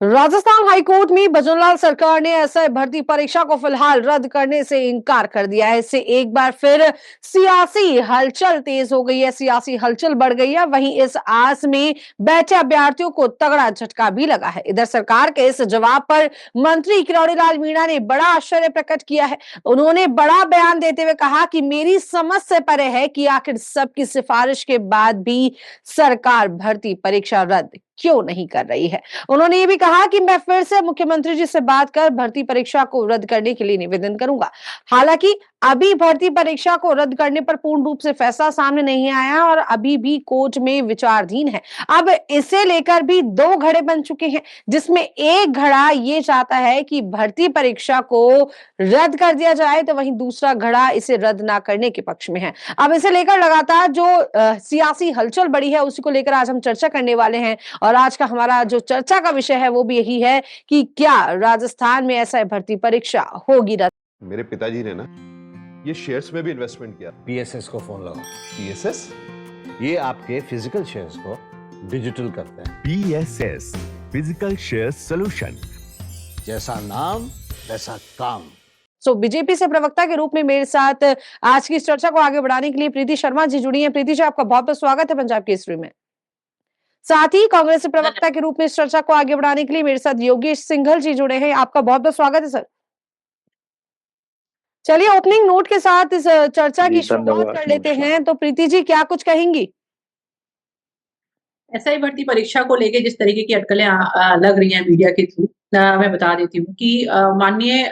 Rajasthan high court में भजनलाल सरकार ने एसआई भर्ती परीक्षा को फिलहाल रद्द करने से इनकार कर दिया है। इससे एक बार फिर सियासी हलचल तेज हो गई है, सियासी हलचल बढ़ गई है। वहीं इस आस में बैठे अभ्यर्थियों को तगड़ा झटका भी लगा है। इधर सरकार के इस जवाब पर मंत्री किरोड़ीलाल मीणा ने बड़ा आश्चर्य प्रकट किया है। उन्होंने बड़ा बयान देते हुए कहा कि मेरी समझ से परे है कि आखिर सबकी सिफारिश के बाद भी सरकार भर्ती परीक्षा रद्द क्यों नहीं कर रही है। उन्होंने ये भी कहा कि मैं फिर से मुख्यमंत्री जी से बात कर भर्ती परीक्षा को रद्द करने के लिए निवेदन करूंगा। हालांकि अभी भर्ती परीक्षा को रद्द करने पर पूर्ण रूप से फैसला सामने नहीं आया और अभी भी कोर्ट में विचाराधीन है। अब इसे लेकर भी दो घड़े बन चुके हैं, जिसमें एक घड़ा ये चाहता है कि भर्ती परीक्षा को रद्द कर दिया जाए, तो वहीं दूसरा घड़ा इसे रद्द ना करने के पक्ष में है। अब इसे लेकर लगातार जो सियासी हलचल बढ़ी है, उसी को लेकर आज हम चर्चा करने वाले हैं। और आज का हमारा जो चर्चा का विषय है वो भी यही है कि क्या राजस्थान में एसआई भर्ती परीक्षा होगी रद्द। मेरे पिताजी ने ना ये शेयर्स में भी इन्वेस्टमेंट किया। पीएसएस को फोन लगाओ। पीएसएस? ये आपके फिजिकल शेयर्स को डिजिटल करते हैं। पीएसएस फिजिकल शेयर सॉल्यूशन, जैसा नाम वैसा काम। बीजेपी से प्रवक्ता के रूप में मेरे साथ आज की इस चर्चा को आगे बढ़ाने के लिए प्रीति शर्मा जी जुड़ी हैं। प्रीति जी, आपका बहुत बहुत स्वागत है पंजाब केसरी में। साथ ही कांग्रेस से प्रवक्ता के रूप में इस चर्चा को आगे बढ़ाने के लिए मेरे साथ योगेश सिंघल जी जुड़े हैं। आपका बहुत बहुत स्वागत है सर। चलिए ओपनिंग नोट के साथ इस चर्चा की शुरुआत कर लेते हैं। तो प्रीति जी, क्या कुछ कहेंगी? एसआई भर्ती परीक्षा को लेके जिस तरीके की अटकलें लग रही हैं मीडिया के थ्रू, मैं बता देती हूँ कि माननीय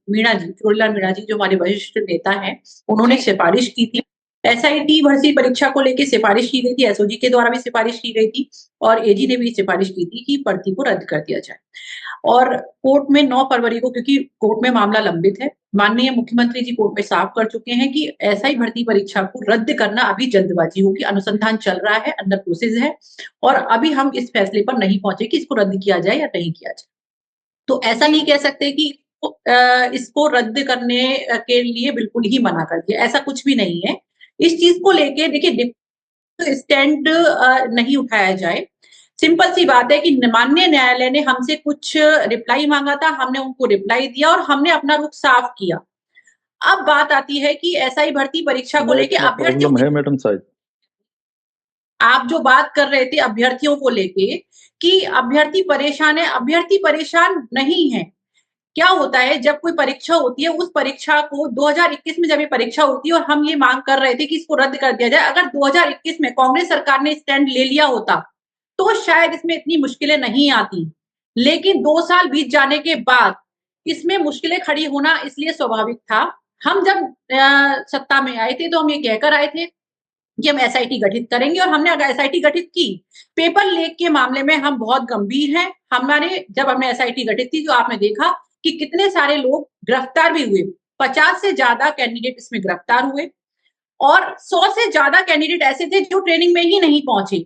मीणा जी, किरोड़ीलाल मीणा जी, जो हमारे वरिष्ठ नेता हैं, उन्होंने सिफारिश की थी। एसआईटी भर्ती परीक्षा को लेके सिफारिश की गई थी, एसओजी के द्वारा भी सिफारिश की गई थी और एजी ने भी सिफारिश की थी कि भर्ती को रद्द कर दिया जाए। और कोर्ट में 9 फरवरी को, क्योंकि कोर्ट में मामला लंबित है, माननीय मुख्यमंत्री जी कोर्ट में साफ कर चुके हैं कि एसआई भर्ती परीक्षा को रद्द करना अभी जल्दबाजी होगी, अनुसंधान चल रहा है, अंडर प्रोसेस है और अभी हम इस फैसले पर नहीं पहुंचे कि इसको रद्द किया जाए या नहीं किया जाए। तो ऐसा नहीं कह सकते कि इसको रद्द करने के लिए बिल्कुल ही मना कर दिया, ऐसा कुछ भी नहीं है। इस चीज को लेके देखिए स्टैंड नहीं उठाया जाए। सिंपल सी बात है कि माननीय न्यायालय ने हमसे कुछ रिप्लाई मांगा था, हमने उनको रिप्लाई दिया और हमने अपना रुख साफ किया। अब बात आती है कि एसआई भर्ती परीक्षा को लेके अभ्यर्थियों है मैडम साहब, आप जो बात कर रहे थे अभ्यर्थियों को लेके कि अभ्यर्थी परेशान है, अभ्यर्थी परेशान नहीं है। क्या होता है, जब कोई परीक्षा होती है, उस परीक्षा को 2021 में जब ये परीक्षा होती है और हम ये मांग कर रहे थे कि इसको रद्द कर दिया जाए, अगर 2021 में कांग्रेस सरकार ने स्टैंड ले लिया होता तो शायद इसमें इतनी मुश्किलें नहीं आती। लेकिन 2 साल बीत जाने के बाद इसमें मुश्किलें खड़ी होना इसलिए स्वाभाविक था। हम जब सत्ता में आए थे तो हम ये कहकर आए थे कि हम एसआईटी गठित करेंगे और हमने एसआईटी गठित की। पेपर लीक के मामले में हम बहुत गंभीर हैं। जब हमने एसआईटी गठित की तो आपने देखा कि कितने सारे लोग गिरफ्तार भी हुए। 50 से ज्यादा कैंडिडेट इसमें गिरफ्तार हुए और 100 से ज्यादा कैंडिडेट ऐसे थे जो ट्रेनिंग में ही नहीं पहुंचे।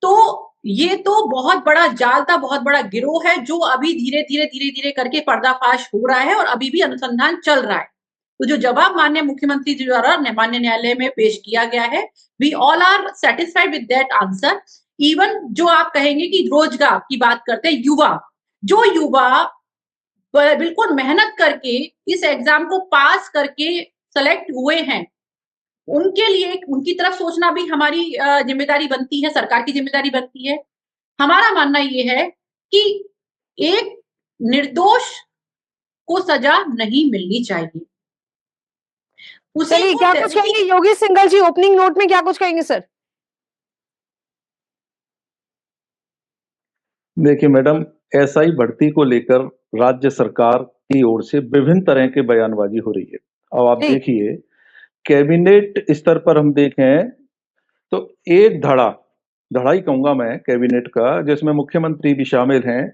तो ये तो बहुत बड़ा जाल था, बहुत बड़ा गिरोह है जो अभी धीरे-धीरे करके पर्दाफाश हो रहा है और अभी भी अनुसंधान चल रहा है। तो जो जवाब माननीय मुख्यमंत्री जी द्वारा माननीय न्यायालय में पेश किया गया है, we all are satisfied with that answer. Even जो आप कहेंगे कि रोजगार की बात करते हैं, जो युवा बिल्कुल मेहनत करके इस एग्जाम को पास करके सेलेक्ट हुए हैं, उनके लिए उनकी तरफ सोचना भी हमारी जिम्मेदारी बनती है, सरकार की जिम्मेदारी बनती है। हमारा मानना ये है कि एक निर्दोष को सजा नहीं मिलनी चाहिए। चलिए, क्या कुछ कहेंगे योगेश सिंघल जी? ओपनिंग नोट में क्या कुछ कहेंगे सर? देखिए मैडम, एसआई भर्ती को लेकर राज्य सरकार की ओर से विभिन्न तरह के बयानबाजी हो रही है। अब आप देखिए, कैबिनेट स्तर पर हम देखें तो एक धड़ा ही कहूंगा मैं कैबिनेट का, जिसमें मुख्यमंत्री भी शामिल हैं।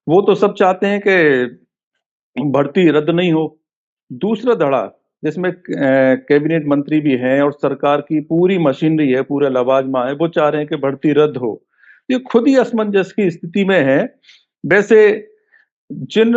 वो तो सब चाहते हैं कि भर्ती रद्द नहीं हो। दूसरा धड़ा जिसमें कैबिनेट मंत्री भी हैं और सरकार की पूरी मशीनरी है, पूरा लवाजमा है, वो चाह रहे हैं कि भर्ती रद्द हो। ये खुद ही असमंजस की स्थिति में है। वैसे जिन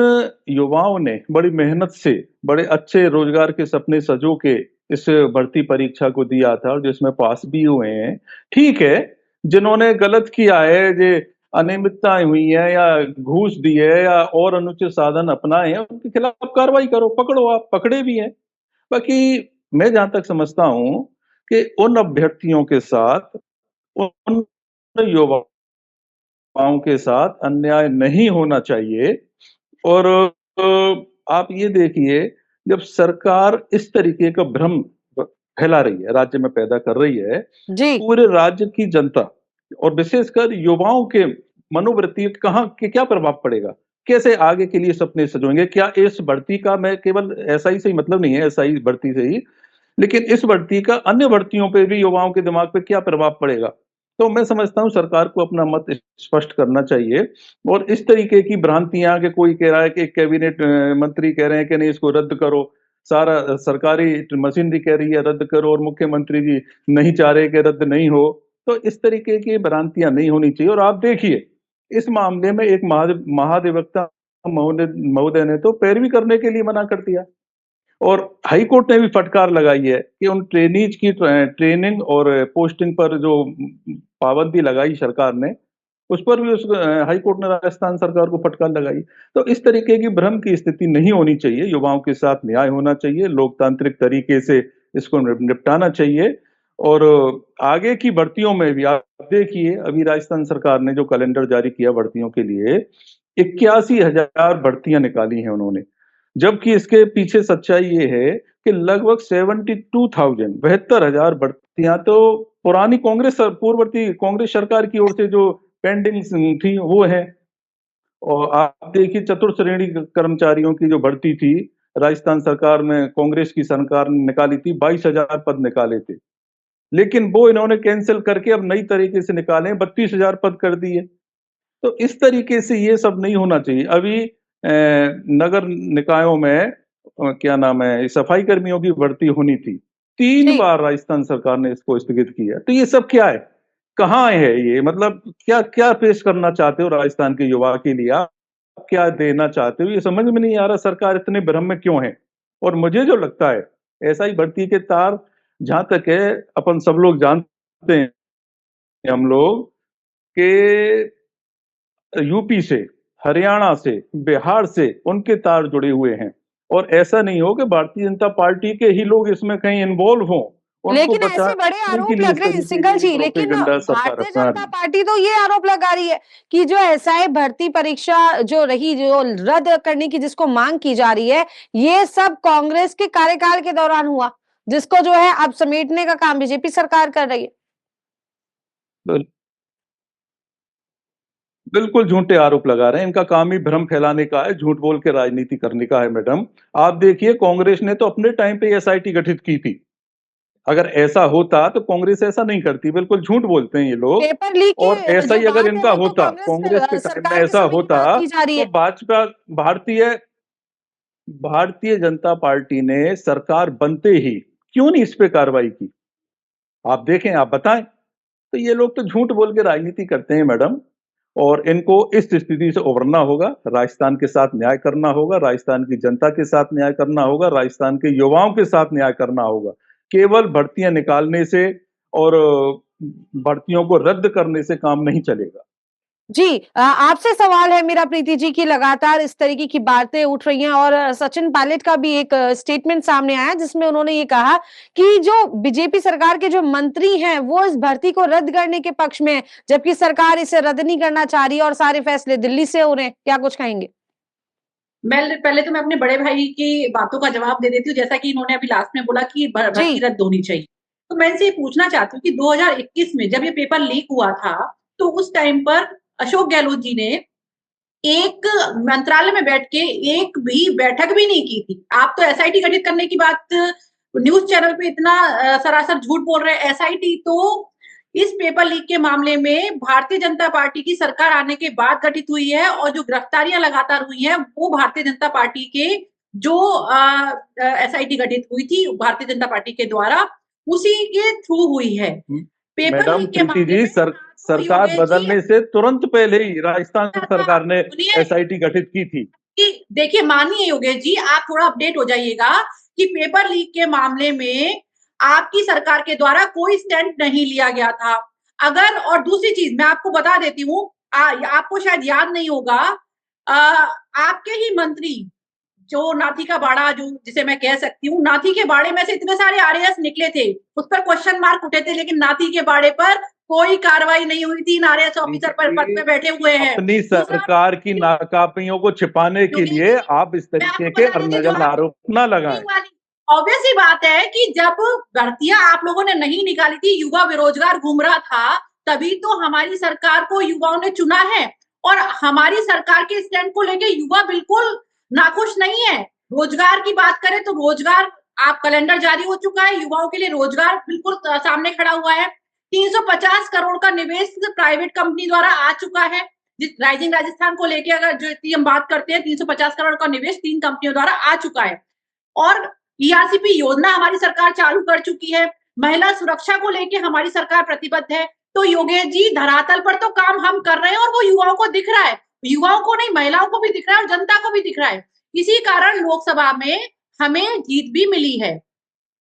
युवाओं ने बड़ी मेहनत से बड़े अच्छे रोजगार के सपने सजो के इस भर्ती परीक्षा को दिया था और जिसमें पास भी हुए हैं, ठीक है। जिन्होंने गलत किया है, अनियमितताएं हुई हैं या घूस दी है या और अनुचित साधन अपनाए हैं, उनके खिलाफ कार्रवाई करो, पकड़ो, आप पकड़े भी हैं। बाकी मैं जहां तक समझता हूं कि उन अभ्यर्थियों के साथ, उन युवाओं के साथ अन्याय नहीं होना चाहिए। और आप ये देखिए, जब सरकार इस तरीके का भ्रम फैला रही है, राज्य में पैदा कर रही है, जी पूरे राज्य की जनता और विशेषकर युवाओं के मनोवृत्ति कहाँ के क्या प्रभाव पड़ेगा? कैसे आगे के लिए सपने सजोएंगे? क्या इस भर्ती का, मैं केवल एसआई से ही मतलब नहीं है, एसआई भर्ती से ही, लेकिन इस भर्ती का अन्य भर्तियों पे भी युवाओं के दिमाग पे क्या प्रभाव पड़ेगा? तो मैं समझता हूँ सरकार को अपना मत स्पष्ट करना चाहिए। और इस तरीके की भ्रांतियां कि कोई कह रहा है कि कैबिनेट मंत्री कह रहे हैं कि नहीं इसको रद्द करो, सारा सरकारी मशीनरी कह रही है रद्द करो, और मुख्यमंत्री जी नहीं चाह रहे कि रद्द नहीं हो। तो इस तरीके की भ्रांतियां नहीं होनी चाहिए। और आप देखिए, इस मामले में एक महाधिवक्ता महोदय ने तो पैरवी करने के लिए मना कर दिया। और हाई कोर्ट ने भी फटकार लगाई है कि उन ट्रेनीज की ट्रेनिंग और पोस्टिंग पर जो पाबंदी लगाई सरकार ने, उस पर भी उस हाई कोर्ट ने राजस्थान सरकार को फटकार लगाई। तो इस तरीके की भ्रम की स्थिति नहीं होनी चाहिए। युवाओं के साथ न्याय होना चाहिए, लोकतांत्रिक तरीके से इसको निपटाना चाहिए। और आगे की भर्तियों में भी आप देखिए, अभी राजस्थान सरकार ने जो कैलेंडर जारी किया भर्तियों के लिए, 81,000 भर्तियां निकाली हैं उन्होंने। जबकि इसके पीछे सच्चाई ये है कि लगभग 72,000 भर्तियां तो पुरानी पूर्ववर्ती कांग्रेस सरकार की ओर से जो पेंडिंग थी वो है। और आप देखिए, चतुर्थ श्रेणी कर्मचारियों की जो भर्ती थी, राजस्थान सरकार में कांग्रेस की सरकार ने निकाली थी, 22,000 पद निकाले थे, लेकिन वो इन्होंने कैंसिल करके अब नई तरीके से निकाले, 32,000 पद कर दिए। तो इस तरीके से ये सब नहीं होना चाहिए। अभी नगर निकायों में क्या नाम है, सफाई कर्मियों की भर्ती होनी थी, 3 जी बार राजस्थान सरकार ने इसको स्थगित किया। तो ये सब क्या है, कहाँ है ये? मतलब क्या क्या पेश करना चाहते हो राजस्थान के युवा के लिए? आप क्या देना चाहते हो, ये समझ में नहीं आ रहा। सरकार इतने भ्रम में क्यों है? और मुझे जो लगता है, ऐसा ही भर्ती के तार जहां तक है, अपन सब लोग जानते हैं, हम लोग के यूपी से, हरियाणा से, बिहार से उनके तार जुड़े हुए हैं। और ऐसा नहीं हो कि भारतीय जनता पार्टी के ही लोग इसमें कहीं इन्वॉल्व हों, उनको लेकिन ऐसे बड़े बचाने के आरोप लिए लग इस रहे हैं तरीके सिंघल की जी, लेकिन प्रोपेगेंडा सरकार भारतीय अपना जनता रही है। पार्टी तो ये आरोप लगा रही है कि जो एसआई भर्ती परीक्षा जो रही, जो रद्द करने की जिसको मांग की जा रही है, ये सब कांग्रेस के कार्यकाल के दौरान हुआ, जिसको जो है अब समेटने का काम बीजेपी सरकार कर रही है। बिल- बिल्कुल झूठे आरोप लगा रहे हैं। इनका काम ही भ्रम फैलाने का है, झूठ बोल के राजनीति करने का है। मैडम, आप देखिए, कांग्रेस ने तो अपने टाइम पे एसआईटी गठित की थी। अगर ऐसा होता तो कांग्रेस ऐसा नहीं करती। बिल्कुल झूठ बोलते हैं ये लोग। पेपर लीक और की ऐसा जो ही अगर बात है इनका वो तो होता, कांग्रेस कांग्रेस के टाइम में सरकार के ऐसा समय की होता, बात की जा रही तो है। भाजपा भारतीय भारतीय जनता पार्टी ने सरकार बनते ही क्यों नहीं इस पे कार्रवाई की? आप देखें, आप बताएं। तो ये लोग तो झूठ बोल के राजनीति करते हैं मैडम। और इनको इस स्थिति से उभरना होगा, राजस्थान के साथ न्याय करना होगा, राजस्थान की जनता के साथ न्याय करना होगा, राजस्थान के युवाओं के साथ न्याय करना होगा। केवल भर्तियां निकालने से और भर्तियों को रद्द करने से काम नहीं चलेगा। जी आपसे सवाल है मेरा प्रीति जी की लगातार इस तरीके की बातें उठ रही हैं और सचिन पायलट का भी एक स्टेटमेंट सामने आया जिसमें उन्होंने ये कहा कि जो बीजेपी सरकार के जो मंत्री हैं वो इस भर्ती को रद्द करने के पक्ष में है, जबकि सरकार इसे रद्द नहीं करना चाह रही है और सारे फैसले दिल्ली से हो रहे हैं। क्या कुछ कहेंगे? पहले तो मैं अपने बड़े भाई की बातों का जवाब दे देती हूँ, जैसा कि इन्होंने अभी लास्ट में बोला कि भर्ती जी रद्द होनी चाहिए। तो मैं इनसे ये पूछना चाहती हूँ कि 2021 में जब ये पेपर लीक हुआ था, तो उस टाइम पर अशोक गहलोत जी ने एक मंत्रालय में बैठ के एक भी बैठक भी नहीं की थी। आप तो एसआईटी गठित करने की बात न्यूज़ चैनल पे इतना सरासर झूठ बोल रहे हैं। एसआईटी तो इस पेपर लीक के मामले में भारतीय जनता पार्टी की सरकार आने के बाद गठित हुई है और जो गिरफ्तारियां लगातार हुई हैं वो भारतीय जनता पार्टी के जो एसआईटी गठित हुई थी भारतीय जनता पार्टी के द्वारा, उसी के थ्रू हुई है। पेपर मैडम लीक के प्रीति मामले जी, में सरकार योगेश जी बदलने से तुरंत पहले ही राजस्थान सरकार ने सुनिए एसआईटी गठित की थी। कि देखिए, मानिए योगेश जी, आप थोड़ा अपडेट हो जाइएगा कि पेपर लीक के मामले में आपकी सरकार के द्वारा कोई स्टैंड नहीं लिया गया था। अगर और दूसरी चीज मैं आपको बता देती हूँ, आपको शायद याद नहीं होगा, आपके ही मंत्री जो नाथी का बाड़ा, जो जिसे मैं कह सकती हूँ, नाथी के बाड़े में से इतने सारे आरएएस निकले थे, उस पर क्वेश्चन मार्क उठे थे, लेकिन नाथी के बाड़े पर कोई कार्रवाई नहीं हुई थी। आरएएस ऑफिसर पर पद पे बैठे हुए हैं। अपनी सरकार की नाकामियों को छिपाने के लिए आप इस तरीके के अनजन आरोप न लगाएं। ऑब्वियस ही बात है कि जब भर्तियां आप लोगों ने नहीं निकाली थी, युवा बेरोजगार घूम रहा था, तभी तो हमारी सरकार को युवाओं ने चुना है। और हमारी सरकार के स्टैंड को लेके युवा बिल्कुल नाखुश नहीं है। रोजगार की बात करें तो रोजगार, आप कैलेंडर जारी हो चुका है, युवाओं के लिए रोजगार बिल्कुल सामने खड़ा हुआ है। 350 करोड़ का निवेश प्राइवेट कंपनी द्वारा आ चुका है। जिस राइजिंग राजस्थान को लेके अगर जो हम बात करते हैं, 350 करोड़ का निवेश 3 कंपनियों द्वारा आ चुका है। और ईआरसीपी योजना हमारी सरकार चालू कर चुकी है। महिला सुरक्षा को लेके हमारी सरकार प्रतिबद्ध है। तो योगेश जी, धरातल पर तो काम हम कर रहे हैं और वो युवाओं को दिख रहा है। युवाओं को नहीं, महिलाओं को भी दिख रहा है और जनता को भी दिख रहा है। इसी कारण लोकसभा में हमें जीत भी मिली है।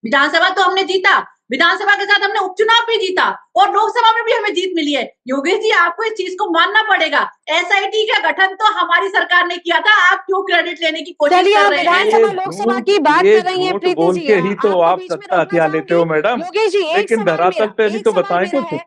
विधानसभा तो हमने जीता, विधानसभा के साथ हमने उपचुनाव भी जीता और लोकसभा में भी हमें जीत मिली है। योगेश जी, आपको इस चीज को मानना पड़ेगा। एसआईटी का गठन तो हमारी सरकार ने किया था, आप क्यों क्रेडिट लेने की कोशिश कर रहे हैं? विधानसभा लोकसभा की बात कर रही है प्रीति बोल जी, के ही तो आप बीच में सत्ता हथियार लेते हो मैडम। योगेश जी, लेकिन धरातल पे भी तो बताएं कुछ।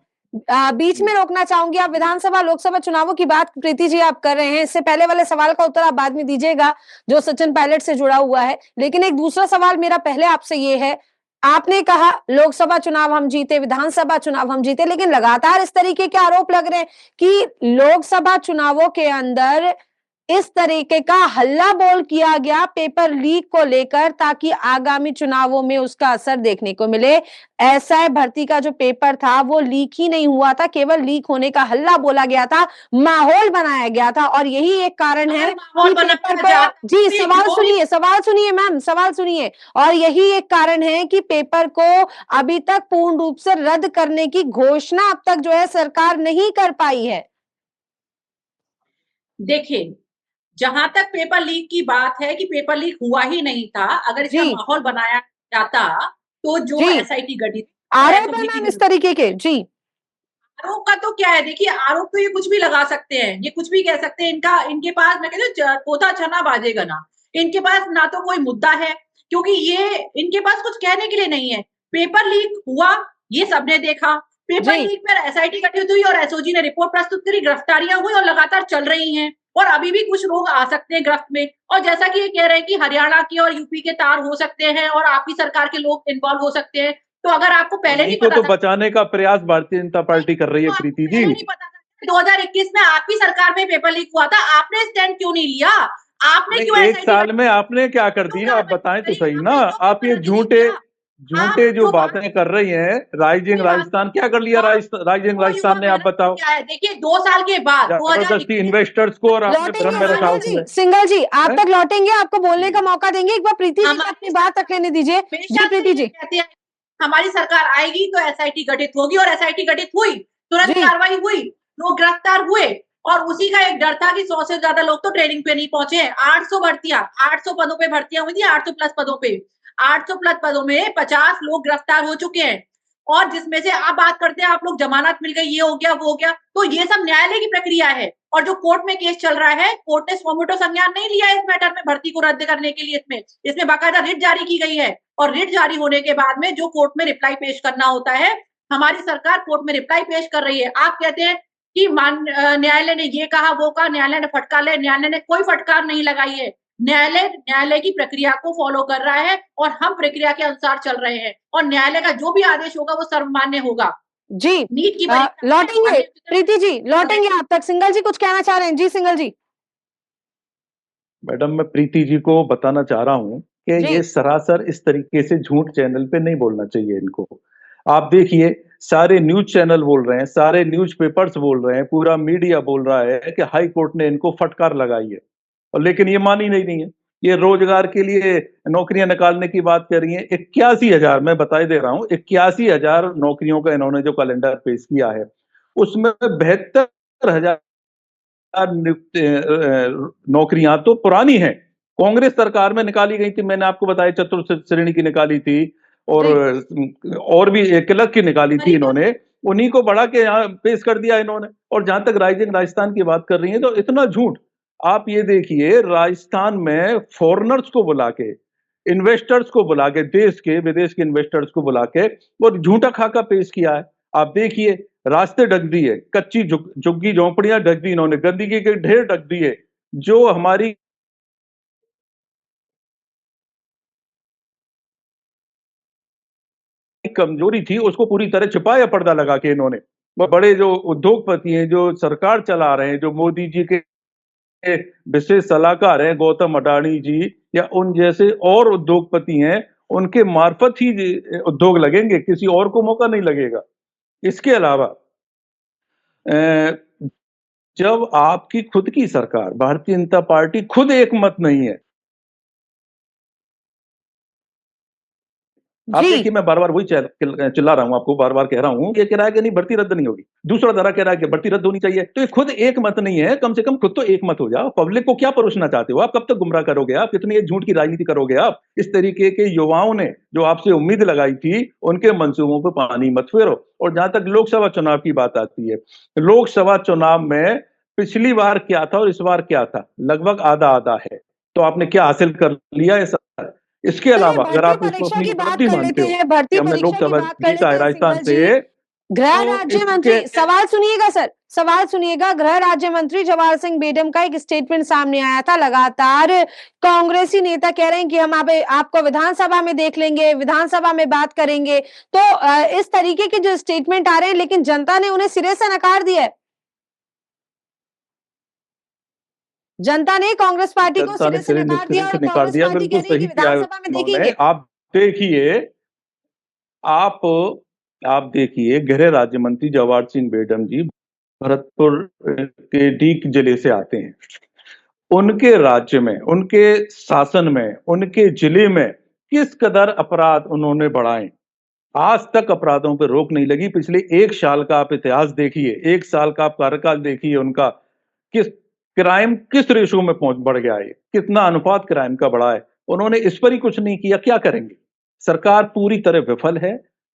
बीच में रोकना चाहूंगी। आप विधानसभा लोकसभा चुनावों की बात प्रीति जी आप कर रहे हैं, इससे पहले वाले सवाल का उत्तर आप बाद में दीजिएगा जो सचिन पायलट से जुड़ा हुआ है। लेकिन एक दूसरा सवाल मेरा पहले आपसे ये है, आपने कहा लोकसभा चुनाव हम जीते, विधानसभा चुनाव हम जीते, लेकिन लगातार इस तरीके के आरोप लग रहे हैं कि लोकसभा चुनावों के अंदर इस तरीके का हल्ला बोल किया गया पेपर लीक को लेकर, ताकि आगामी चुनावों में उसका असर देखने को मिले। एसआई भर्ती का जो पेपर था वो लीक ही नहीं हुआ था, केवल लीक होने का हल्ला बोला गया था, माहौल बनाया गया था। और यही एक कारण है कि पेपर को, जी सवाल सुनिए मैम, सवाल सुनिए। और यही एक कारण है कि पेपर को अभी तक पूर्ण रूप से रद्द करने की घोषणा अब तक जो है सरकार नहीं कर पाई है। देखिए, जहां तक पेपर लीक की बात है कि पेपर लीक हुआ ही नहीं था, अगर इसका माहौल बनाया जाता तो जो एसआईटी गठित आरोप है मैम इस तरीके के। जी, आरोप का तो क्या है, देखिए आरोप तो ये कुछ भी लगा सकते हैं, ये कुछ भी कह सकते हैं। इनके पास, मैं कहती हूँ, तोता छना बाजेगा ना। इनके पास ना तो कोई मुद्दा है, क्योंकि ये इनके पास कुछ कहने के लिए नहीं है। पेपर लीक हुआ, ये सबने देखा। पेपर लीक पर एसआईटी गठित हुई और एसओजी ने रिपोर्ट प्रस्तुत करी, गिरफ्तारियां हुई और लगातार चल रही हैं। और अभी भी कुछ लोग आ सकते हैं गिरफ्त में। और जैसा कि ये कह रहे हैं कि हरियाणा की और यूपी के तार हो सकते हैं और आपकी सरकार के लोग इन्वॉल्व हो सकते हैं, तो अगर आपको पहले नहीं पता तो बचाने का प्रयास भारतीय जनता पार्टी कर रही है प्रीति जी। नहीं पता था 2021 में आपकी सरकार में पेपर लीक हुआ था, आपने स्टैंड क्यों नहीं लिया? आपने क्यों एक साल में आपने क्या कर दिया, आप बताएं तो सही ना। आप ये झूठे जो बातें कर रही हैं, राइजिंग राजस्थान क्या कर लिया राइजिंग राजस्थान ने, आप बताओ। देखिए 2 साल के बाद जबरदस्ती इन्वेस्टर्स को और आपने भ्रम में रखा उसमें। सिंगल जी, आप तक लौटेंगे, आपको बोलने का मौका देंगे। एक बार प्रीति जी अपनी बात तक लेने दीजिए। प्रीति जी, हमारी सरकार आएगी तो एसआईटी गठित होगी और एसआईटी गठित हुई, तुरंत कार्रवाई हुई, लोग गिरफ्तार हुए। और उसी का एक डर था कि 100 से ज्यादा लोग तो ट्रेनिंग पे नहीं पहुंचे हैं। 800 भर्तियां, 800 पदों पे भर्तियां हुई थी, 800 प्लस पदों पे। 800 प्लस पदों में 50 लोग गिरफ्तार हो चुके हैं। और जिसमें से आप बात करते हैं, आप लोग जमानत मिल गई, ये हो गया वो हो गया, तो ये सब न्यायालय की प्रक्रिया है। और जो कोर्ट में केस चल रहा है, कोर्ट ने स्वमोटो संज्ञान नहीं लिया इस मैटर में भर्ती को रद्द करने के लिए। इसमें बाकायदा रिट जारी की गई है और रिट जारी होने के बाद में जो कोर्ट में रिप्लाई पेश करना होता है, हमारी सरकार कोर्ट में रिप्लाई पेश कर रही है। आप कहते हैं कि न्यायालय ने ये कहा वो कहा, न्यायालय ने फटकार ले, न्यायालय ने कोई फटकार नहीं लगाई है। न्यायालय की प्रक्रिया को फॉलो कर रहा है और हम प्रक्रिया के अनुसार चल रहे हैं और न्यायालय का जो भी आदेश होगा वो सर्वमान्य होगा। जी, नीट की लौटेंगे प्रीति जी, लौटेंगे आप तक। सिंगल जी कुछ कहना चाह रहे हैं? जी सिंगल जी। मैडम, मैं प्रीति जी को बताना चाह रहा हूं कि ये सरासर इस तरीके से झूठ चैनल पे नहीं बोलना चाहिए इनको। आप देखिए, सारे न्यूज चैनल बोल रहे हैं, सारे न्यूज पेपर्स बोल रहे हैं, पूरा मीडिया बोल रहा है कि हाई कोर्ट ने इनको फटकार लगाई है, और लेकिन ये मानी नहीं है। ये रोजगार के लिए नौकरियां निकालने की बात कर रही है। 81,000, मैं बताई दे रहा हूँ, 81,000 नौकरियों का इन्होंने जो कैलेंडर पेश किया है, उसमें 72,000 नौकरियां तो पुरानी हैं, कांग्रेस सरकार में निकाली गई थी। मैंने आपको बताया चतुर्थ श्रेणी की निकाली थी और भी क्लर्क की निकाली थी इन्होंने। उन्हीं को बढ़ा के यहाँ पेश कर दिया इन्होंने। और जहां तक राइजिंग राजस्थान की बात कर रही है, तो इतना झूठ। आप ये देखिए, राजस्थान में फॉरेनर्स को बुला के, इन्वेस्टर्स को बुला के, देश के विदेश के इन्वेस्टर्स को बुला के वो झूठा खाका पेश किया है। आप देखिए, रास्ते ढक दिए, कच्ची झुग्गी झोंपड़ियां ढक दी इन्होंने, गंदगी के ढेर ढक दिए। जो हमारी कमजोरी थी उसको पूरी तरह छिपाया पर्दा लगा के इन्होंने। वो बड़े जो उद्योगपति हैं, जो सरकार चला रहे हैं, जो मोदी जी के विशेष सलाहकार हैं गौतम अडानी जी या उन जैसे और उद्योगपति हैं, उनके मार्फत ही उद्योग लगेंगे, किसी और को मौका नहीं लगेगा। इसके अलावा जब आपकी खुद की सरकार भारतीय जनता पार्टी खुद एक मत नहीं है, आप देखिए, मैं बार बार वही चिल्ला रहा हूं, आपको बार बार कह रहा हूं, ये कह रहा है कि नहीं भर्ती रद्द नहीं होगी, दूसरा धारा कह रहा है कि भर्ती रद्द होनी चाहिए। तो ये खुद एक मत नहीं है, कम से कम खुद तो एक मत हो जाओ। पब्लिक को क्या परोसना चाहते हो आप? कब तक गुमराह करोगे आप? कितनी झूठ की राजनीति करोगे आप? इस तरीके के युवाओं ने जो आपसे उम्मीद लगाई थी, उनके मंसूबों पर पानी मत फेरो। और जहां तक लोकसभा चुनाव की बात आती है, लोकसभा चुनाव में पिछली बार क्या था और इस बार क्या था, लगभग आधा आधा है। तो आपने क्या हासिल कर लिया है? इसके अलावा अगर आप इसको अपनी उपलब्धि मानते हो कि हमने लोकसभा जीता है राजस्थान से, गृह तो राज्य मंत्री, सवाल सुनिएगा सर, सवाल सुनिएगा। गृह राज्य मंत्री जवाहर सिंह बेडम का एक स्टेटमेंट सामने आया था। लगातार कांग्रेसी नेता कह रहे हैं कि हम आपको विधानसभा में देख लेंगे, विधानसभा में बात करेंगे। तो इस तरीके के जो स्टेटमेंट आ रहे हैं, लेकिन जनता ने उन्हें सिरे से नकार दिया है। जनता ने कांग्रेस पार्टी को सिरे से नकार दिया और कांग्रेस पार्टी कह रही है कि विधानसभा में देखेंगे। आप देखिए गृह राज्य मंत्री जवाहर सिंह बेडम जी भरतपुर के डीग जिले से आते हैं। उनके राज्य में, उनके शासन में, उनके जिले में किस कदर अपराध उन्होंने बढ़ाए, आज तक अपराधों पर रोक नहीं लगी। पिछले 1 साल का आप इतिहास देखिए, 1 साल का आप कार्यकाल देखिए, उनका क्राइम किस रेशो में बढ़ गया है, कितना अनुपात क्राइम का बढ़ा है। उन्होंने इस पर ही कुछ नहीं किया, क्या करेंगे? सरकार पूरी तरह विफल है,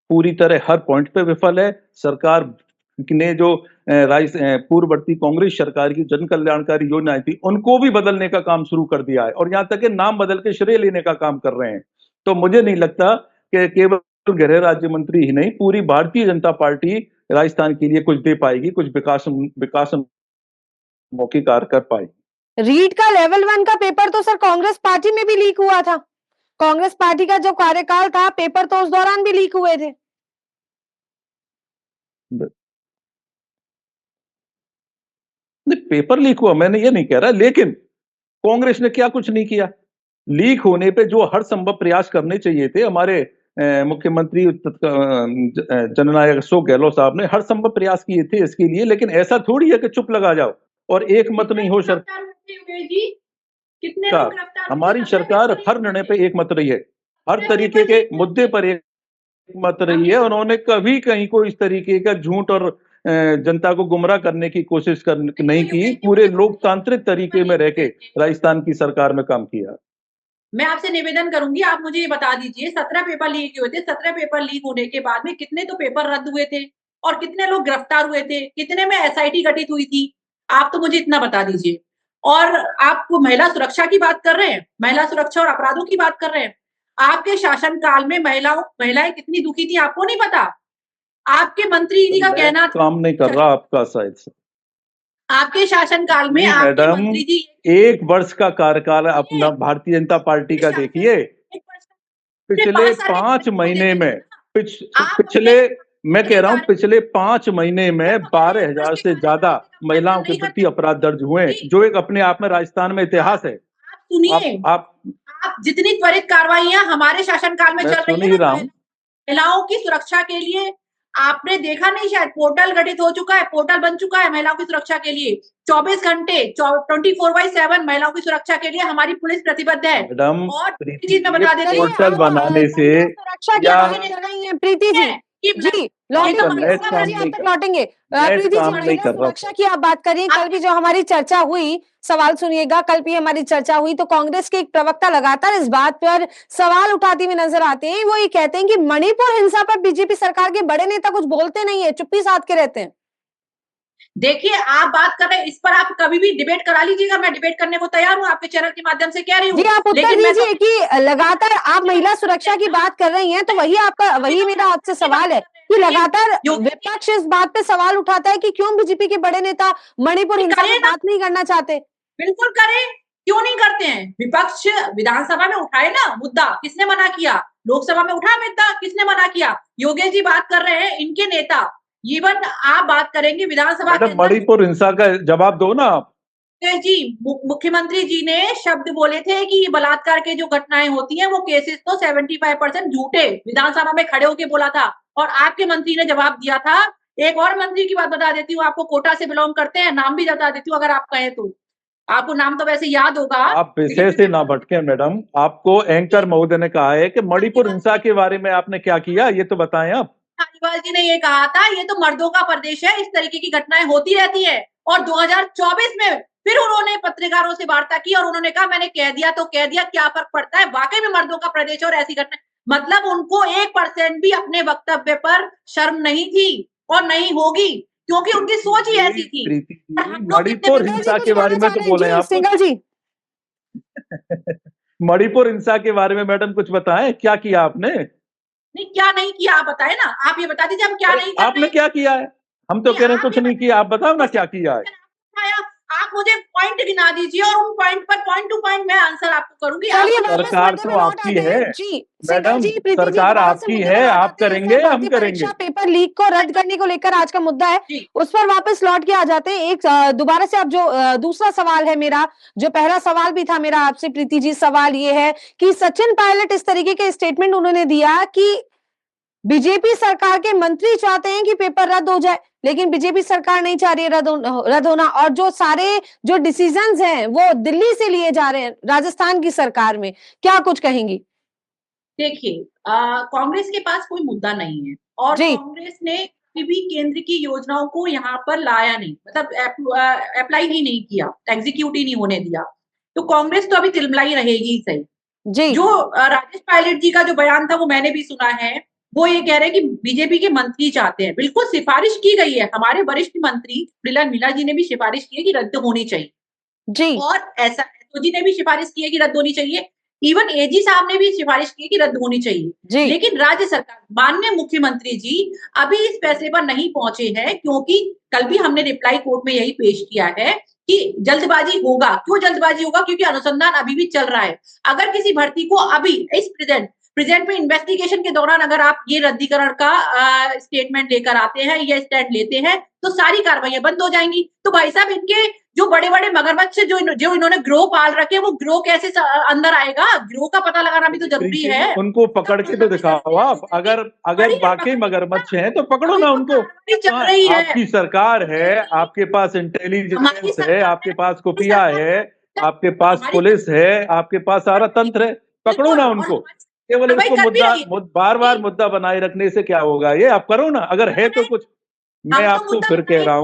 पूरी तरह हर पॉइंट पे विफल है। सरकार ने जो पूर्ववर्ती कांग्रेस सरकार की जन कल्याणकारी योजनाएं थी, उनको भी बदलने का काम शुरू कर दिया है और यहां तक कि नाम बदल के श्रेय लेने का काम कर रहे हैं। तो मुझे नहीं लगता कि केवल गृह राज्य मंत्री ही नहीं, पूरी भारतीय जनता पार्टी राजस्थान के लिए कुछ दे पाएगी, कुछ विकास मौके कार्य कर पाई। रीट का लेवल 1 का पेपर तो सर कांग्रेस पार्टी में भी लीक हुआ था। कांग्रेस पार्टी का जो कार्यकाल था, पेपर तो उस दौरान भी लीक हुए थे। पेपर लीक हुआ, मैंने ये नहीं कह रहा, लेकिन कांग्रेस ने क्या कुछ नहीं किया। लीक होने पे जो हर संभव प्रयास करने चाहिए थे, हमारे मुख्यमंत्री जननायक अशोक गहलोत साहब ने हर संभव प्रयास किए थे इसके लिए। लेकिन ऐसा थोड़ी है कि चुप लगा जाओ और एक मत नहीं हो सकता। कितने हमारी सरकार हर निर्णय पे एक मत रही है, हर तरीके के मुद्दे पर एक मत रही है। उन्होंने कभी कहीं को इस तरीके का झूठ और जनता को गुमराह करने की कोशिश नहीं की। पूरे लोकतांत्रिक तरीके में रह के राजस्थान की सरकार में काम किया। मैं आपसे निवेदन करूंगी, आप मुझे ये बता दीजिए, 17 पेपर लीक हुए थे। 17 पेपर लीक होने के बाद में कितने तो पेपर रद्द हुए थे और कितने लोग गिरफ्तार हुए थे, कितने में एसआईटी गठित हुई थी, आप तो मुझे इतना बता दीजिए। और आप महिला सुरक्षा की बात कर रहे हैं, महिला सुरक्षा और अपराधों की बात कर रहे हैं। आपके शासनकाल में महिलाएं कितनी दुखी थी, आपको नहीं पता? आपके मंत्री जी का कहना काम नहीं कर रहा आपका शायद से। आपके शासनकाल में आपके मंत्री जी 1 वर्ष का कार्यकाल अपना भारतीय जनता पार्टी का देखिए, पिछले 5 महीने में मैं कह रहा हूं पिछले 5 महीने में 12,000 से ज्यादा महिलाओं के प्रति अपराध दर्ज हुए, जो एक अपने आप में राजस्थान में इतिहास है। आप सुनिए, आप जितनी त्वरित कार्रवाइयां हमारे शासनकाल में चल रही है महिलाओं की सुरक्षा के लिए, आपने देखा नहीं शायद, पोर्टल गठित हो चुका है, पोर्टल बन चुका है महिलाओं की सुरक्षा के लिए। 24 घंटे 24/7 महिलाओं की सुरक्षा के लिए हमारी पुलिस प्रतिबद्ध है। मैडम, और चीज मैं बता देती हूँ, पोर्टल बनाने से सुरक्षा क्या प्रीति जी, कि जी लौटेंगे, आपका नेट सिंगल काम जी आप नहीं तक कर लौटेंगे। नेट प्रीति जी काम नहीं महिला कर रहा सुरक्षा की आप बात करिए, कल भी जो हमारी चर्चा हुई, सवाल सुनिएगा, कल भी हमारी चर्चा हुई तो कांग्रेस के एक प्रवक्ता लगातार इस बात पर सवाल उठाते हुए नजर आते हैं। वो ये कहते हैं कि मणिपुर हिंसा पर बीजेपी सरकार के बड़े नेता कुछ बोलते नहीं है, चुप्पी साध के रहते हैं। देखिए, आप बात कर रहे हैं, इस पर आप कभी भी डिबेट करा लीजिएगा, मैं डिबेट करने को तैयार हूं, आपके चैनल के माध्यम से कह रही हूँ। जी आप उत्तर लेकिन मैं दीजिए कि लगातार आप महिला सुरक्षा की बात कर रही हैं, तो वही मेरा आपसे सवाल है कि लगातार विपक्ष इस बात पे सवाल उठाता है कि क्यों बीजेपी के बड़े नेता मणिपुर हिंसा पर बात नहीं करना चाहते। बिल्कुल करें, क्यों नहीं करते हैं? विपक्ष विधानसभा में उठाए ना मुद्दा, किसने मना किया? लोकसभा में उठा मुद्दा, किसने मना किया? योगेश जी बात कर रहे हैं, इनके नेता। इवन आप बात करेंगे विधानसभा के मैडम, अंदर, मणिपुर हिंसा का जवाब दो ना आप। जी मुख्यमंत्री जी ने शब्द बोले थे कि ये बलात्कार के जो घटनाएं होती हैं वो केसेस तो 75% झूठे, विधानसभा में खड़े होके बोला था। और आपके मंत्री ने जवाब दिया था। एक और मंत्री की बात बता देती हूँ, आपको कोटा से बिलोंग करते हैं, नाम भी बता देती हूँ अगर आप कहें तो। आपको नाम तो वैसे याद होगा। आप विषय से ना भटके मैडम। आपको एंकर महोदय ने कहा है कि मणिपुर हिंसा के बारे में आपने क्या किया, ये तो बताएं आप। धारीवाल जी ने ये कहा था, ये तो मर्दों का प्रदेश है, इस तरीके की घटनाएं होती रहती है। और 2024 में फिर उन्होंने पत्रकारों से वार्ता की और उन्होंने कहा मैंने कह दिया तो कह दिया, क्या फर्क पड़ता है, वाकई में मर्दों का प्रदेश है और ऐसी घटना। मतलब उनको 1% भी अपने वक्तव्य पर शर्म नहीं थी और नहीं होगी, क्योंकि उनकी सोच ही ऐसी थी। प्रीति जी, और हम लोग मणिपुर कितने हिंसा के बारे में तो बोले आप। सिंगल जी मणिपुर हिंसा के बारे में मैडम कुछ बताएं, क्या किया आपने? नहीं, क्या नहीं किया आप बताए ना, आप ये बता दीजिए हम क्या नहीं कर आपने रहे। क्या किया है? हम तो कह रहे हैं कुछ नहीं किया, आप बताओ ना क्या किया है। आप मुझे पॉइंट गिना दीजिए और उन पॉइंट पर पॉइंट टू पॉइंट मैं आंसर आपको करूंगी। चलिए आप वापस सरकार मुद्दे तो पे लौट आपकी आते हैं। है जी मैडम, सिंगल जी, प्रीति जी सरकार दोबारा से आपकी मुद्दे पे है, लौट आप आते हैं। करेंगे सर, हम भर्ती करेंगे। परीक्षा पेपर लीक को रद्द करने को लेकर आज का मुद्दा है, जी। उस पर वापस लौट के आ जाते हैं। एक दोबारा से अब जो दूसरा सवाल है मेरा, जो पहला सवाल भी था मेरा आपसे प्रीति जी, सवाल ये है कि सचिन पायलट इस तरीके के स्टेटमेंट उन्होंने दिया कि बीजेपी सरकार के मंत्री चाहते हैं कि पेपर रद्द हो जाए, लेकिन बीजेपी सरकार नहीं चाह रही है रद्द होना, और जो सारे जो डिसीजंस हैं वो दिल्ली से लिए जा रहे हैं राजस्थान की सरकार में। क्या कुछ कहेंगी? देखिए, कांग्रेस के पास कोई मुद्दा नहीं है और जी। कांग्रेस ने किसी भी केंद्र की योजनाओं को यहाँ पर लाया नहीं, मतलब अप्लाई ही नहीं किया, एग्जीक्यूट ही नहीं होने दिया। तो कांग्रेस तो अभी तिलमिलाई रहेगी ही सही। जी जो राजेश पायलट जी का जो बयान था वो मैंने भी सुना है। वो ये कह रहे हैं कि बीजेपी के मंत्री चाहते हैं, बिल्कुल सिफारिश की गई है, हमारे वरिष्ठ मंत्री प्रियंका मीणा जी ने भी सिफारिश की है कि रद्द होनी चाहिए। जी और ऐसा एसओजी ने भी सिफारिश की है कि रद्द होनी चाहिए। इवन एजी साहब ने भी सिफारिश की है कि रद्द होनी चाहिए। जी लेकिन राज्य सरकार, माननीय मुख्यमंत्री जी अभी इस फैसले पर नहीं पहुंचे हैं, क्योंकि कल भी हमने रिप्लाई कोर्ट में यही पेश किया है कि जल्दबाजी होगा। क्यों जल्दबाजी होगा? क्योंकि अनुसंधान अभी भी चल रहा है। अगर किसी भर्ती को अभी इस प्रेजेंट में इन्वेस्टिगेशन के दौरान अगर आप ये रद्दीकरण का स्टेटमेंट लेकर आते हैं या स्टैंड लेते हैं तो सारी कार्रवाइयां बंद हो जाएंगी। तो भाई साहब, इनके जो बड़े-बड़े मगरमच्छ जो इन्होंने ग्रोह पाल रखे हैं, वो ग्रोह कैसे अंदर आएगा? ग्रोह का पता लगाना भी तो जरूरी है। उनको पकड़ के तो दिखाओ आप। अगर वाकई मगरमच्छ हैं तो पकड़ो ना उनको। चल रही है। आपकी सरकार है, आपके पास इंटेलिजेंस है, आपके पास खुफिया है, आपके पास पुलिस है, आपके पास सारा तंत्र है, पकड़ो ना उनको। केवल इसको बार बार मुद्दा बनाए रखने से क्या होगा? ये आप करो ना, अगर है तो कुछ। मैं आपको फिर कह रहा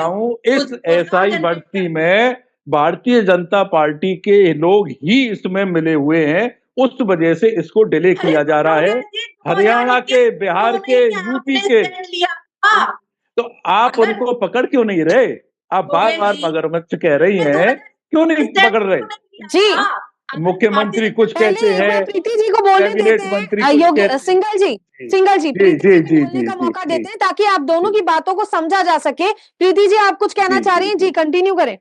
हूँ, इस एसआई भर्ती में भारतीय जनता पार्टी के लोग ही इसमें मिले हुए हैं, उस वजह से इसको डिले किया जा रहा है। हरियाणा के, बिहार के, यूपी के, तो आप उनको पकड़ क्यों नहीं रहे? आप बार बार मगरमच्छ कह रही हैं, क्यों नहीं पकड़ रहे? जी मुख्यमंत्री कुछ कहते हैं, प्रीति जी को बोलने कैबिनेट देते मंत्री हैं। सिंगल जी प्रीति जी को बोलने का मौका देते हैं ताकि आप दोनों की बातों को समझा जा सके। प्रीति जी, आप कुछ कहना चाह रही हैं? जी कंटिन्यू करें।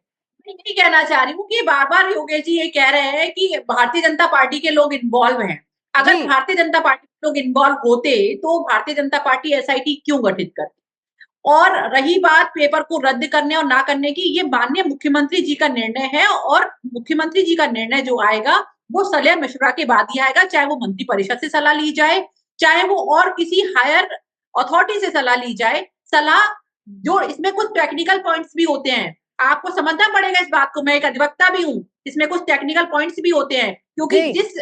नहीं कहना चाह रही हूँ कि बार बार योगेश जी ये कह रहे हैं कि भारतीय जनता पार्टी के लोग इन्वॉल्व हैं। अगर भारतीय जनता पार्टी के लोग इन्वॉल्व होते तो भारतीय जनता पार्टी एसआईटी क्यों गठित करती? और रही बात पेपर को रद्द करने और ना करने की, ये माननीय मुख्यमंत्री जी का निर्णय है और मुख्यमंत्री जी का निर्णय जो आएगा वो सलाह मशवरा के बाद ही आएगा, चाहे वो मंत्री परिषद से सलाह ली जाए, चाहे वो और किसी हायर अथॉरिटी से सलाह ली जाए। सलाह जो इसमें कुछ टेक्निकल पॉइंट्स भी होते हैं, आपको समझना पड़ेगा इस बात को। मैं एक अधिवक्ता भी हूँ, इसमें कुछ टेक्निकल पॉइंट्स भी होते हैं, क्योंकि जिस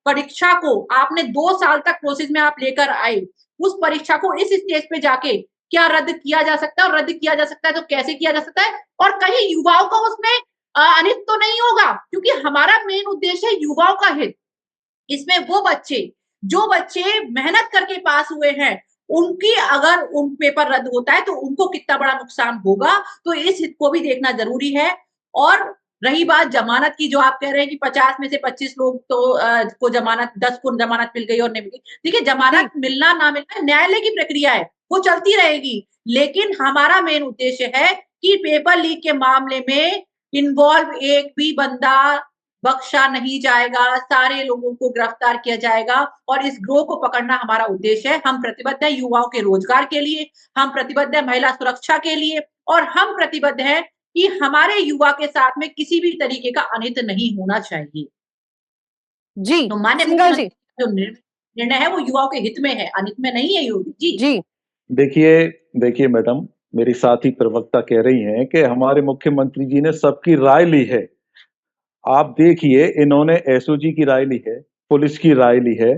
परीक्षा को आपने 2 साल तक प्रोसेस में आप लेकर आए, उस परीक्षा को इस स्टेज पे जाके क्या रद्द किया जा सकता है, और रद्द किया जा सकता है तो कैसे किया जा सकता है, और कहीं युवाओं का उसमें अनित तो नहीं होगा, क्योंकि हमारा मेन उद्देश्य है युवाओं का हित। इसमें वो बच्चे जो बच्चे मेहनत करके पास हुए हैं, उनकी अगर उन पेपर रद्द होता है तो उनको कितना बड़ा नुकसान होगा, तो इस हित को भी देखना जरूरी है। और रही बात जमानत की, जो आप कह रहे हैं कि 50 में से 25 लोग तो को जमानत, 10 को जमानत मिल गई और नहीं मिल गई। देखिए, जमानत मिलना ना मिलना न्यायालय की प्रक्रिया है, वो चलती रहेगी, लेकिन हमारा मेन उद्देश्य है कि पेपर लीक के मामले में इन्वॉल्व एक भी बंदा बख्शा नहीं जाएगा, सारे लोगों को गिरफ्तार किया जाएगा, और इस गिरोह को पकड़ना हमारा उद्देश्य है। हम प्रतिबद्ध हैं युवाओं के रोजगार के लिए, हम प्रतिबद्ध हैं महिला सुरक्षा के लिए, और हम प्रतिबद्ध हैं कि हमारे युवा के साथ में किसी भी तरीके का अनित नहीं होना चाहिए। जी, तो माननीय सिंघल जी। मुख्यमंत्री जो निर्णय है वो युवाओं के हित में है, अनित में नहीं है योगी जी। जी, देखिए मैडम, मेरी साथी प्रवक्ता कह रही हैं कि हमारे मुख्यमंत्री जी ने सबकी राय ली है। आप देखिए, इन्होंने एसओजी की राय ली है, पुलिस की राय ली है,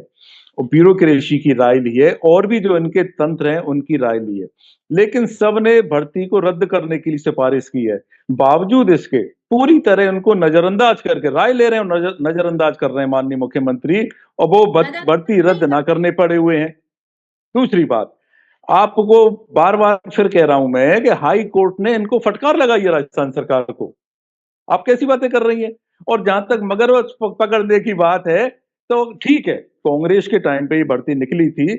और ब्यूरोक्रेसी की राय ली है, और भी जो इनके तंत्र हैं उनकी राय ली है, लेकिन सबने भर्ती को रद्द करने के लिए सिफारिश की है। बावजूद इसके पूरी तरह उनको नजरअंदाज करके राय ले रहे हैं, नजरअंदाज कर रहे हैं माननीय मुख्यमंत्री, और वो भर्ती रद्द ना करने पड़े हुए हैं। दूसरी बात, आपको बार बार फिर कह रहा हूं मैं कि हाई कोर्ट ने इनको फटकार लगाई है राजस्थान सरकार को। आप कैसी बातें कर रही हैं? और जहां तक मगरमच्छ पकड़ने की बात है, तो ठीक है, कांग्रेस के टाइम पे ये भर्ती निकली थी,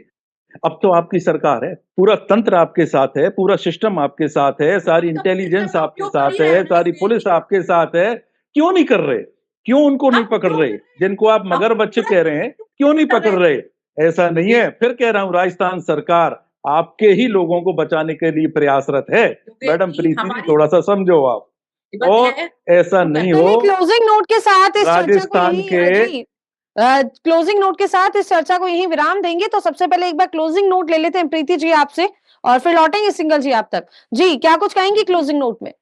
अब तो आपकी सरकार है, पूरा तंत्र आपके साथ है, पूरा सिस्टम आपके साथ है, सारी इंटेलिजेंस आपके साथ है, सारी पुलिस आपके साथ है, क्यों नहीं कर रहे? क्यों उनको नहीं पकड़ रहे? जिनको आप मगरमच्छ कह रहे हैं, क्यों नहीं पकड़ रहे? ऐसा नहीं है, फिर कह रहा हूं, राजस्थान सरकार आपके ही लोगों को बचाने के लिए प्रयासरत है। मैडम प्रीति जी, थोड़ा सा समझो आप, और ऐसा नहीं हो। क्लोजिंग नोट के साथ इस चर्चा को राजस्थान यहीं के क्लोजिंग नोट के साथ इस चर्चा को यहीं विराम देंगे। तो सबसे पहले एक बार क्लोजिंग नोट ले लेते हैं प्रीति जी आपसे, और फिर लौटेंगे सिंघल जी आप तक। जी, क्या कुछ कहेंगी क्लोजिंग नोट में?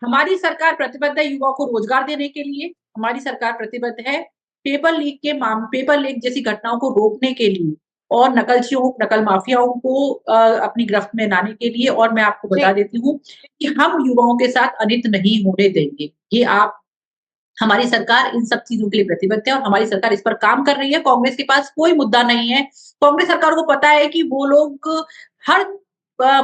हमारी सरकार प्रतिबद्ध है युवाओं को रोजगार देने के लिए, हमारी सरकार प्रतिबद्ध है पेपर लीक जैसी घटनाओं को रोकने के लिए, और नकलचियों, नकल माफियाओं को अपनी गिरफ्त में लाने के लिए। और मैं आपको बता देती हूँ कि हम युवाओं के साथ अनित नहीं होने देंगे। ये आप, हमारी सरकार इन सब चीजों के लिए प्रतिबद्ध है, और हमारी सरकार इस पर काम कर रही है। कांग्रेस के पास कोई मुद्दा नहीं है। कांग्रेस सरकार को पता है कि वो लोग हर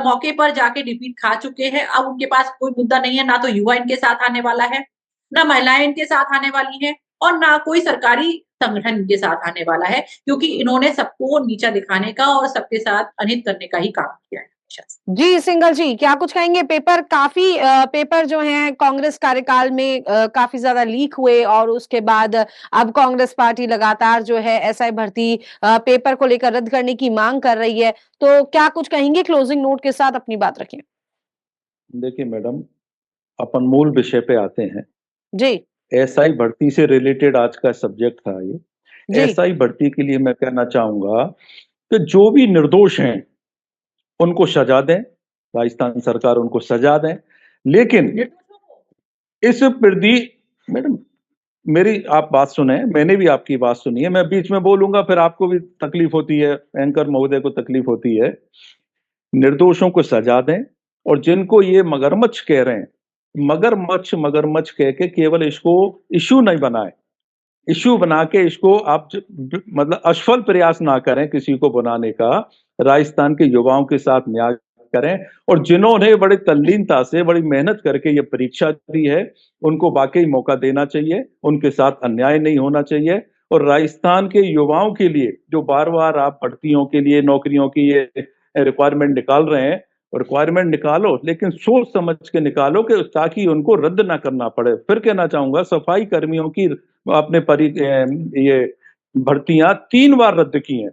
मौके पर जाके डिफीट खा चुके हैं। अब उनके पास कोई मुद्दा नहीं है, ना तो युवा इनके साथ आने वाला है, ना महिलाएं इनके साथ आने वाली हैं, और ना कोई सरकारी संगठन इनके साथ आने वाला है, क्योंकि इन्होंने सबको नीचा दिखाने का और सबके साथ अनित करने का ही काम किया है। जी, सिंघल जी, क्या कुछ कहेंगे? पेपर जो हैं कांग्रेस कार्यकाल में काफी ज्यादा लीक हुए, और उसके बाद अब कांग्रेस पार्टी लगातार जो है एसआई भर्ती पेपर को लेकर रद्द करने की मांग कर रही है। तो क्या कुछ कहेंगे? क्लोजिंग नोट के साथ अपनी बात रखें। देखिए मैडम, अपन मूल विषय पे आते हैं। जी, एसआई भर्ती से रिलेटेड आज का सब्जेक्ट था ये। एसआई भर्ती के लिए मैं कहना चाहूंगा कि जो भी निर्दोष हैं उनको सजा दें, राजस्थान सरकार उनको सजा दें, लेकिन इस प्रति मैडम, मेरी आप बात सुने, मैंने भी आपकी बात सुनी है, मैं बीच में बोलूंगा फिर आपको भी तकलीफ होती है, एंकर महोदय को तकलीफ होती है। निर्दोषों को सजा दें, और जिनको ये मगरमच्छ कह रहे हैं, मगरमच्छ कह के केवल इसको इश्यू नहीं बनाए, इश्यू बना के इसको आप मतलब असफल प्रयास ना करें किसी को बनाने का। राजस्थान के युवाओं के साथ न्याय करें, और जिन्होंने बड़ी तल्लीनता से, बड़ी मेहनत करके ये परीक्षा दी है, उनको वाकई मौका देना चाहिए, उनके साथ अन्याय नहीं होना चाहिए। और राजस्थान के युवाओं के लिए जो बार बार आप भर्तियों के लिए, नौकरियों की ये रिक्वायरमेंट निकाल रहे हैं, रिक्वायरमेंट निकालो, लेकिन सोच समझ के निकालो कि ताकि उनको रद्द ना करना पड़े। फिर कहना चाहूंगा, सफाई कर्मियों की आपने ये भर्तियां 3 बार रद्द की हैं।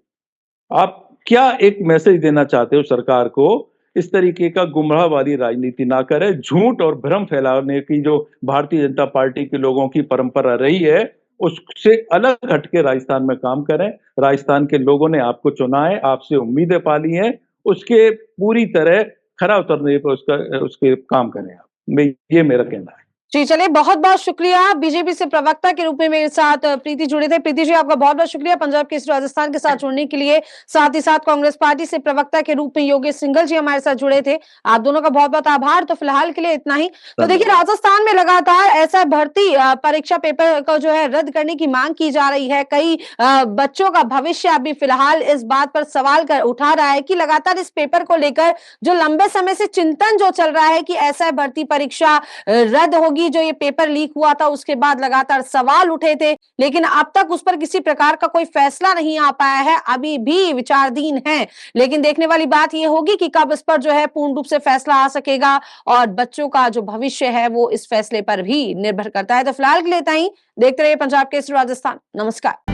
आप क्या एक मैसेज देना चाहते हो सरकार को? इस तरीके का गुमराह वाली राजनीति ना करे, झूठ और भ्रम फैलाने की जो भारतीय जनता पार्टी के लोगों की परंपरा रही है, उससे अलग हटके राजस्थान में काम करें। राजस्थान के लोगों ने आपको चुना है, आपसे उम्मीदें पाली हैं, उसके पूरी तरह खरा उतरने पर उसके काम करें आप। ये मेरा कहना है। जी चलिए, बहुत बहुत शुक्रिया। बीजेपी से प्रवक्ता के रूप में मेरे साथ प्रीति जुड़े थे। प्रीति जी, आपका बहुत बहुत शुक्रिया पंजाब केसरी राजस्थान के साथ जुड़ने के लिए। साथ ही साथ कांग्रेस पार्टी से प्रवक्ता के रूप में योगेश सिंघल जी हमारे साथ जुड़े थे। आप दोनों का बहुत बहुत आभार। तो फिलहाल के लिए इतना ही। तो देखिए, राजस्थान में लगातार ऐसा भर्ती परीक्षा पेपर को जो है रद्द करने की मांग की जा रही है। कई बच्चों का भविष्य अभी फिलहाल इस बात पर सवाल उठा रहा है कि लगातार इस पेपर को लेकर जो लंबे समय से चिंतन जो चल रहा है कि ऐसा भर्ती परीक्षा रद्द होगी, जो ये पेपर लीक हुआ था उसके बाद लगातार सवाल उठे थे, लेकिन अब तक उस पर किसी प्रकार का कोई फैसला नहीं आ पाया है, अभी भी विचाराधीन है। लेकिन देखने वाली बात ये होगी कि कब इस पर जो है पूर्ण रूप से फैसला आ सकेगा और बच्चों का जो भविष्य है वो इस फैसले पर भी निर्भर करता है। तो फिलहाल के लिए इतना ही। देखते रहिए पंजाब केसरी राजस्थान। नमस्कार।